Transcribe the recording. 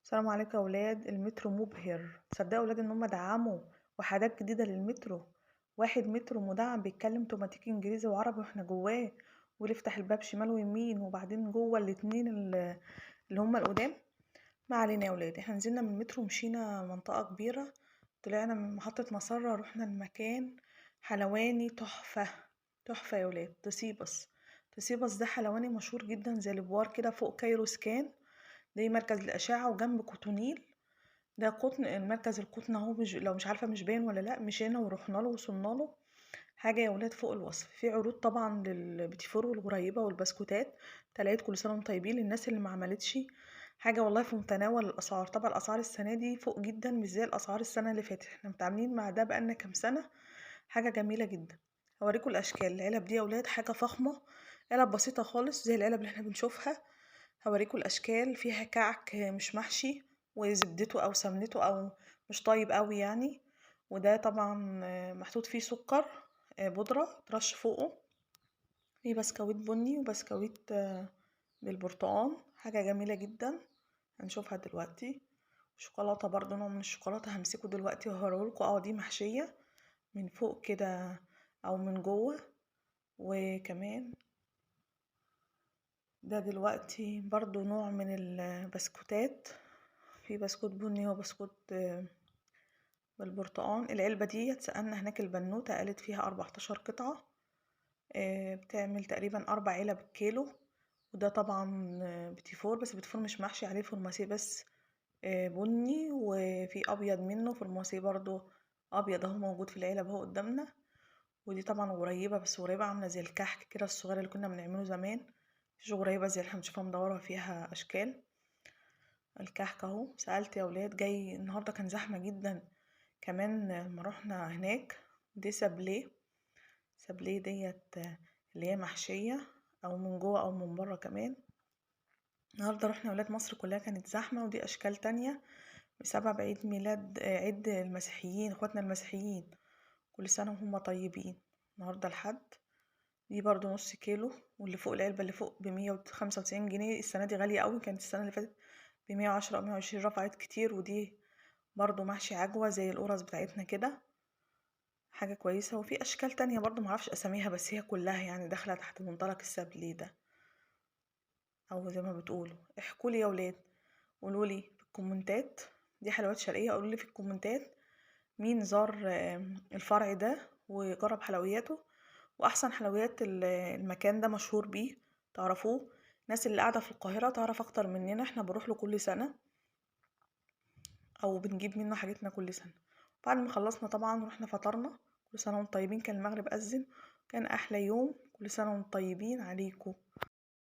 السلام عليكم يا ولاد. المترو مبهر. تصدقوا يا ولاد ان هم دعموا وحدات جديده للمترو. واحد مترو مدعم بيتكلم اوتوماتيكي انجليزي وعربي واحنا جواه، واللي يفتح الباب شمال ويمين، وبعدين جوه الاتنين اللي هم القدام. ما علينا يا ولاد، احنا نزلنا من المترو، مشينا منطقه كبيره، طلعنا من محطه مسرة، رحنا المكان حلواني تحفه. تحفه يا ولاد. تصيبس ده حلواني مشهور جدا زي البوار كده فوق كايروسكان. ده مركز الأشعة وجنب كوتونيل. ده قطن، المركز القطن اهو، مش لو مش عارفة مش باين ولا لأ، مشينا ورحنا له وصلنا له. حاجة يا ولاد فوق الوصف. في عروض طبعا للبيتيفور والغريبة والبسكوتات. تلات كل سنة وانتم طيبين للناس اللي ما عملتش حاجة، والله في متناول الأسعار. طبعا الأسعار السنة دي فوق جدا، مش زي الأسعار السنة اللي فاتت، احنا متعاملين مع ده بقالنا كام سنة. حاجة جميلة جدا. هوريكم الأشكال. العلب دي يا ولاد حاجة فخمة، علب بسيطة خالص زي العلب اللي احنا بنشوفها. هوريكم الاشكال. فيها كعك مش محشي وزبدته او سمنته او مش طيب قوي يعني. وده طبعا محطوط فيه سكر بودرة ترش فوقه. في بسكويت بني وبسكويت بالبرتقال. حاجة جميلة جدا، هنشوفها دلوقتي. شوكولاتة برضو، نوع من الشوكولاتة همسكه دلوقتي وهوريلكوا. دي محشية من فوق كده او من جوه. وكمان ده دلوقتي برضو نوع من البسكوتات. في بسكوت بني وبسكوت بالبرتقال. العلبة دي سألنا هناك البنوتة قالت فيها 14 قطعة. بتعمل تقريبا 4 علب الكيلو. وده طبعا بتيفور، بس بتيفور مش محشي عليه فورماسيه بس. بني وفي أبيض منه فورماسيه برضو. أبيض اهو موجود في العلب اهو قدامنا. ودي طبعا غريبة، بس غريبة عاملة زي الكحك كده الصغير اللي كنا بنعمله زمان. مفيش غريبة زي اللي احنا بنشوفها مدورة فيها أشكال. الكحك اهو. سألت يا ولاد جاي النهاردة كان زحمة جدا. كمان لما روحنا هناك، دي سابليه. سابليه ديت اللي هي محشية او من جوه او من بره كمان. النهاردة رحنا ولاد مصر كلها كانت زحمة. ودي اشكال تانية بسبب عيد ميلاد عيد المسيحيين، اخواتنا المسيحيين. كل سنة وهم طيبين. النهاردة الحد. دي برضو نص كيلو. واللي فوق العلبة اللي فوق ب195 جنيه. السنة دي غالية قوي، كانت السنة اللي فاتت ب110 أو 120، رفعت كتير. ودي برضو محشي عجوة زي القرص بتاعتنا كده. حاجة كويسة. وفي أشكال تانية برضو معرفش أساميها، بس هي كلها يعني داخلة تحت منطلق السبلي ده. أو زي ما بتقولوا احكولي يا ولاد، قولولي في الكومنتات. دي حلويات شرقية. قولولي في الكومنتات مين زار الفرع ده وجرب حلوياته، وأحسن حلويات المكان ده مشهور بيه، تعرفوه. الناس اللي قاعدة في القاهرة تعرف أكتر مننا، احنا بنروح له كل سنة او بنجيب منه حاجتنا كل سنة. بعد ما خلصنا طبعا رحنا فطرنا. كل سنة وانتم طيبين. كان المغرب أذن. كان أحلى يوم. كل سنة وانتم طيبين عليكم.